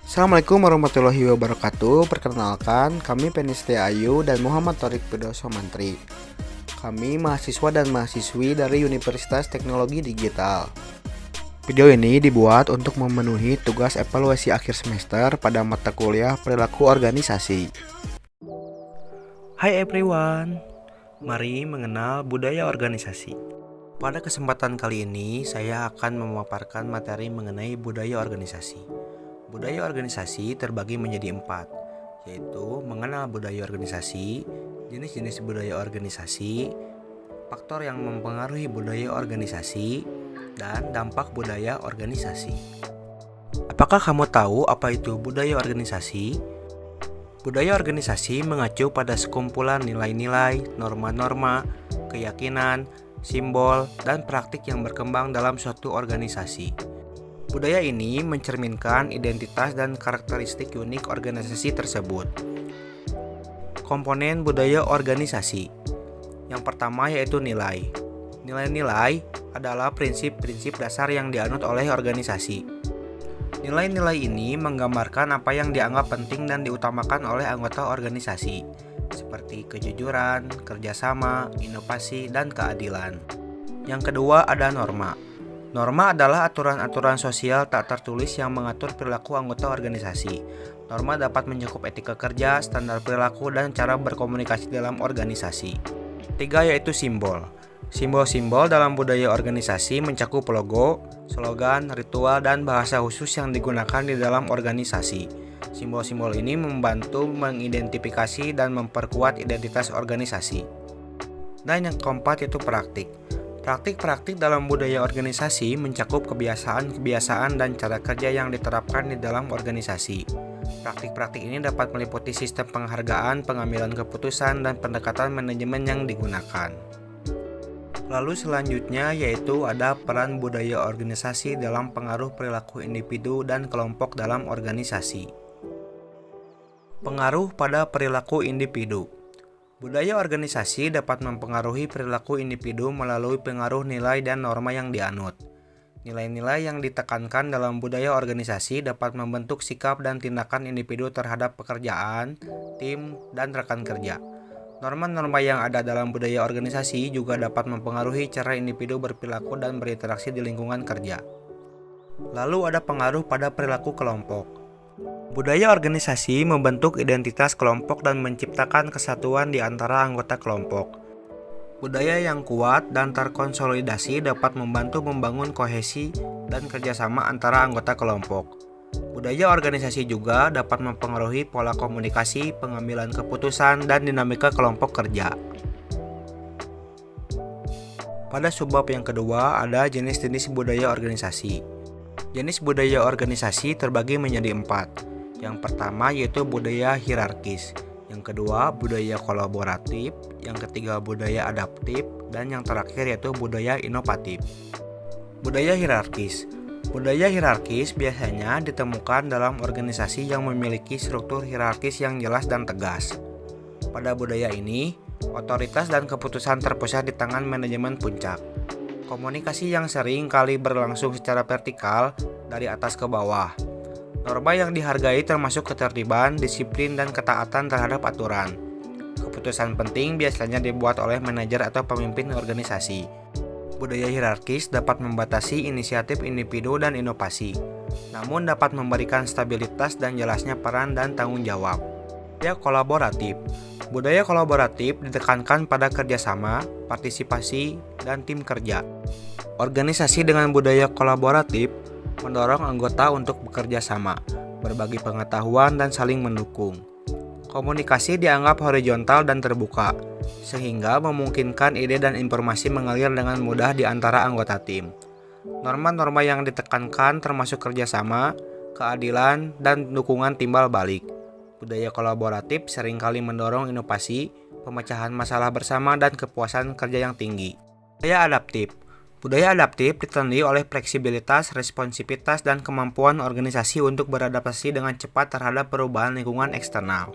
Assalamualaikum warahmatullahi wabarakatuh. Perkenalkan, kami Penistia Ayu dan Muhammad Thorik Pidoso Mantri. Kami mahasiswa dan mahasiswi dari Universitas Teknologi Digital. Video ini dibuat untuk memenuhi tugas evaluasi akhir semester pada mata kuliah perilaku organisasi. Hai everyone, mari mengenal budaya organisasi. Pada kesempatan kali ini, saya akan memaparkan materi mengenai budaya organisasi. Budaya organisasi terbagi menjadi 4, yaitu mengenal budaya organisasi, jenis-jenis budaya organisasi, faktor yang mempengaruhi budaya organisasi, dan dampak budaya organisasi. Apakah kamu tahu apa itu budaya organisasi? Budaya organisasi mengacu pada sekumpulan nilai-nilai, norma-norma, keyakinan, simbol, dan praktik yang berkembang dalam suatu organisasi. Budaya ini mencerminkan identitas dan karakteristik unik organisasi tersebut. Komponen budaya organisasi. Yang pertama yaitu nilai. Nilai-nilai adalah prinsip-prinsip dasar yang dianut oleh organisasi. Nilai-nilai ini menggambarkan apa yang dianggap penting dan diutamakan oleh anggota organisasi, seperti kejujuran, kerjasama, inovasi, dan keadilan. Yang kedua ada norma. Norma adalah aturan-aturan sosial tak tertulis yang mengatur perilaku anggota organisasi. Norma dapat mencakup etika kerja, standar perilaku, dan cara berkomunikasi dalam organisasi. Tiga yaitu simbol. Simbol-simbol dalam budaya organisasi mencakup logo, slogan, ritual, dan bahasa khusus yang digunakan di dalam organisasi. Simbol-simbol ini membantu mengidentifikasi dan memperkuat identitas organisasi. Dan yang keempat yaitu praktik. Praktik-praktik dalam budaya organisasi mencakup kebiasaan-kebiasaan dan cara kerja yang diterapkan di dalam organisasi. Praktik-praktik ini dapat meliputi sistem penghargaan, pengambilan keputusan, dan pendekatan manajemen yang digunakan. Lalu selanjutnya yaitu ada peran budaya organisasi dalam pengaruh perilaku individu dan kelompok dalam organisasi. Pengaruh pada perilaku individu. Budaya organisasi dapat mempengaruhi perilaku individu melalui pengaruh nilai dan norma yang dianut. Nilai-nilai yang ditekankan dalam budaya organisasi dapat membentuk sikap dan tindakan individu terhadap pekerjaan, tim, dan rekan kerja. Norma-norma yang ada dalam budaya organisasi juga dapat mempengaruhi cara individu berperilaku dan berinteraksi di lingkungan kerja. Lalu ada pengaruh pada perilaku kelompok. Budaya organisasi membentuk identitas kelompok dan menciptakan kesatuan di antara anggota kelompok. Budaya yang kuat dan terkonsolidasi dapat membantu membangun kohesi dan kerjasama antara anggota kelompok. Budaya organisasi juga dapat mempengaruhi pola komunikasi, pengambilan keputusan, dan dinamika kelompok kerja. Pada subbab yang kedua ada jenis-jenis budaya organisasi. Jenis budaya organisasi terbagi menjadi 4. Yang pertama yaitu budaya hierarkis. Yang kedua budaya kolaboratif. Yang ketiga budaya adaptif. Dan yang terakhir yaitu budaya inovatif. Budaya hierarkis. Budaya hierarkis biasanya ditemukan dalam organisasi yang memiliki struktur hierarkis yang jelas dan tegas. Pada budaya ini, otoritas dan keputusan terpusat di tangan manajemen puncak. Komunikasi yang sering kali berlangsung secara vertikal dari atas ke bawah. Norma yang dihargai termasuk ketertiban, disiplin, dan ketaatan terhadap aturan. Keputusan penting biasanya dibuat oleh manajer atau pemimpin organisasi. Budaya hierarkis dapat membatasi inisiatif individu dan inovasi, namun dapat memberikan stabilitas dan jelasnya peran dan tanggung jawab. Budaya kolaboratif. Budaya kolaboratif ditekankan pada kerjasama, partisipasi, dan tim kerja. Organisasi dengan budaya kolaboratif mendorong anggota untuk bekerja sama, berbagi pengetahuan, dan saling mendukung. Komunikasi dianggap horizontal dan terbuka, sehingga memungkinkan ide dan informasi mengalir dengan mudah di antara anggota tim. Norma-norma yang ditekankan termasuk kerjasama, keadilan, dan dukungan timbal balik. Budaya kolaboratif seringkali mendorong inovasi, pemecahan masalah bersama, dan kepuasan kerja yang tinggi. Budaya adaptif. Budaya adaptif ditandai oleh fleksibilitas, responsivitas, dan kemampuan organisasi untuk beradaptasi dengan cepat terhadap perubahan lingkungan eksternal.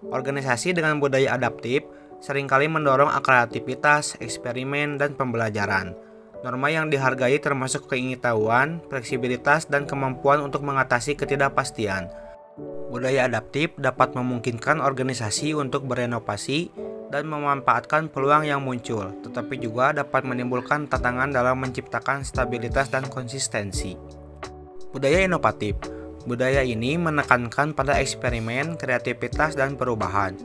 Organisasi dengan budaya adaptif seringkali mendorong kreativitas, eksperimen, dan pembelajaran. Norma yang dihargai termasuk keingetahuan, fleksibilitas, dan kemampuan untuk mengatasi ketidakpastian. Budaya adaptif dapat memungkinkan organisasi untuk berinovasi dan memanfaatkan peluang yang muncul, tetapi juga dapat menimbulkan tantangan dalam menciptakan stabilitas dan konsistensi. Budaya inovatif. Budaya ini menekankan pada eksperimen, kreativitas, dan perubahan.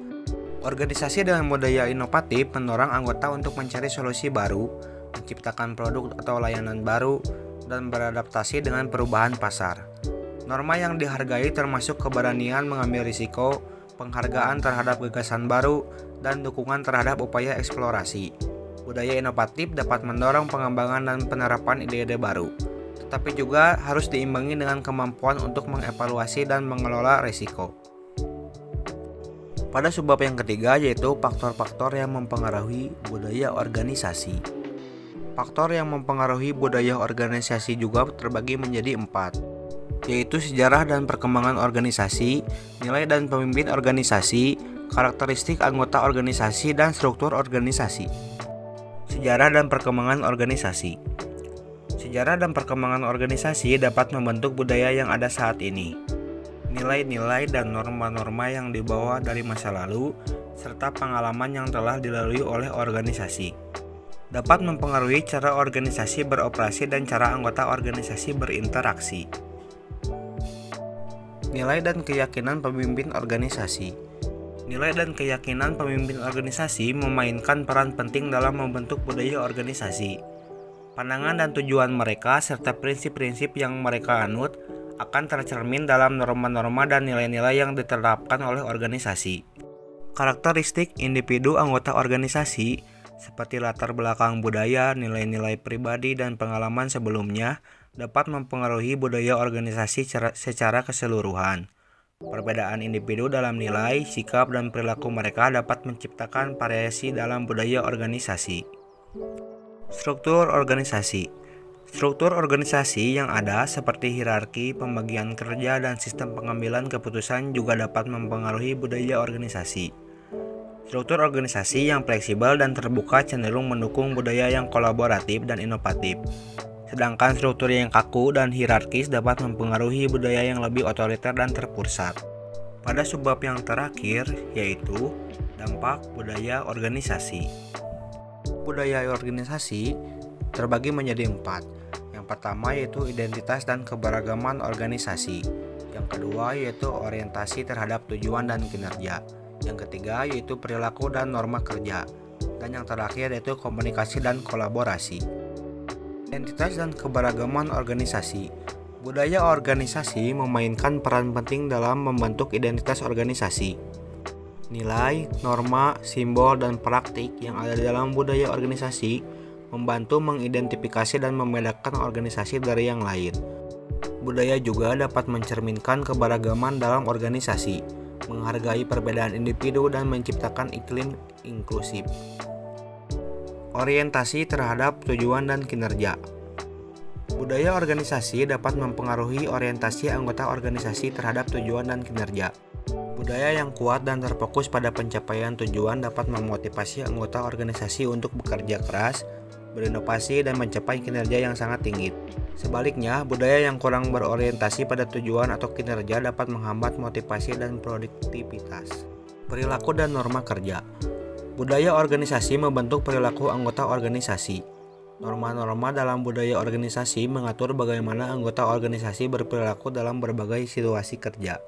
Organisasi dengan budaya inovatif mendorong anggota untuk mencari solusi baru, menciptakan produk atau layanan baru, dan beradaptasi dengan perubahan pasar. Norma yang dihargai termasuk keberanian mengambil risiko, penghargaan terhadap gagasan baru, dan dukungan terhadap upaya eksplorasi. Budaya inovatif dapat mendorong pengembangan dan penerapan ide-ide baru, tetapi juga harus diimbangi dengan kemampuan untuk mengevaluasi dan mengelola risiko. Pada subbab yang ketiga yaitu faktor-faktor yang mempengaruhi budaya organisasi. Faktor yang mempengaruhi budaya organisasi juga terbagi menjadi 4, yaitu sejarah dan perkembangan organisasi, nilai dan pemimpin organisasi, karakteristik anggota organisasi, dan struktur organisasi. Sejarah dan perkembangan organisasi. Sejarah dan perkembangan organisasi dapat membentuk budaya yang ada saat ini. Nilai-nilai dan norma-norma yang dibawa dari masa lalu, serta pengalaman yang telah dilalui oleh organisasi, dapat mempengaruhi cara organisasi beroperasi dan cara anggota organisasi berinteraksi. Nilai dan keyakinan pemimpin organisasi. Nilai dan keyakinan pemimpin organisasi memainkan peran penting dalam membentuk budaya organisasi. Pandangan dan tujuan mereka serta prinsip-prinsip yang mereka anut akan tercermin dalam norma-norma dan nilai-nilai yang diterapkan oleh organisasi. Karakteristik individu anggota organisasi seperti latar belakang budaya, nilai-nilai pribadi, dan pengalaman sebelumnya dapat mempengaruhi budaya organisasi secara keseluruhan. Perbedaan individu dalam nilai, sikap, dan perilaku mereka dapat menciptakan variasi dalam budaya organisasi. Struktur organisasi. Struktur organisasi yang ada seperti hierarki, pembagian kerja, dan sistem pengambilan keputusan juga dapat mempengaruhi budaya organisasi. Struktur organisasi yang fleksibel dan terbuka cenderung mendukung budaya yang kolaboratif dan inovatif. Sedangkan struktur yang kaku dan hierarkis dapat mempengaruhi budaya yang lebih otoriter dan terpusat. Pada subbab yang terakhir yaitu dampak budaya organisasi. Budaya organisasi terbagi menjadi 4. Yang pertama yaitu identitas dan keberagaman organisasi. Yang kedua yaitu orientasi terhadap tujuan dan kinerja. Yang ketiga yaitu perilaku dan norma kerja. Dan yang terakhir yaitu komunikasi dan kolaborasi. Identitas dan keberagaman organisasi. Budaya organisasi memainkan peran penting dalam membentuk identitas organisasi. Nilai, norma, simbol, dan praktik yang ada di dalam budaya organisasi membantu mengidentifikasi dan membedakan organisasi dari yang lain. Budaya juga dapat mencerminkan keberagaman dalam organisasi, menghargai perbedaan individu, dan menciptakan iklim inklusif. Orientasi terhadap tujuan dan kinerja. Budaya organisasi dapat mempengaruhi orientasi anggota organisasi terhadap tujuan dan kinerja. Budaya yang kuat dan terfokus pada pencapaian tujuan dapat memotivasi anggota organisasi untuk bekerja keras, berinovasi, dan mencapai kinerja yang sangat tinggi. Sebaliknya, budaya yang kurang berorientasi pada tujuan atau kinerja dapat menghambat motivasi dan produktivitas. Perilaku dan norma kerja. Budaya organisasi membentuk perilaku anggota organisasi. Norma-norma dalam budaya organisasi mengatur bagaimana anggota organisasi berperilaku dalam berbagai situasi kerja.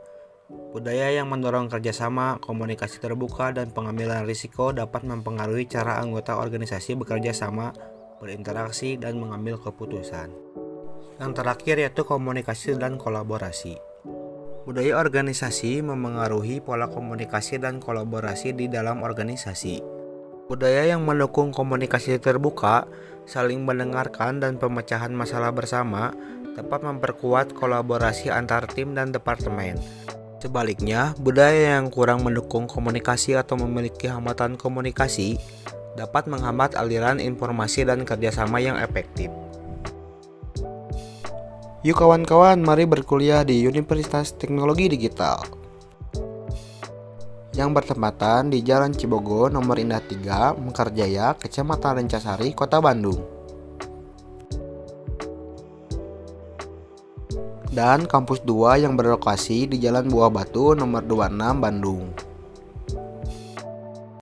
Budaya yang mendorong kerjasama, komunikasi terbuka, dan pengambilan risiko dapat mempengaruhi cara anggota organisasi bekerja sama, berinteraksi, dan mengambil keputusan. Yang terakhir yaitu komunikasi dan kolaborasi. Budaya organisasi memengaruhi pola komunikasi dan kolaborasi di dalam organisasi. Budaya yang mendukung komunikasi terbuka, saling mendengarkan, dan pemecahan masalah bersama dapat memperkuat kolaborasi antar tim dan departemen. Sebaliknya, budaya yang kurang mendukung komunikasi atau memiliki hambatan komunikasi dapat menghambat aliran informasi dan kerjasama yang efektif. Yuk kawan-kawan, mari berkuliah di Universitas Teknologi Digital yang bertempatan di Jalan Cibogo, Nomor Indah 3, Mekarjaya, Kecamatan Rencasari, Kota Bandung. dan kampus 2 yang berlokasi di Jalan Buah Batu nomor 26 Bandung.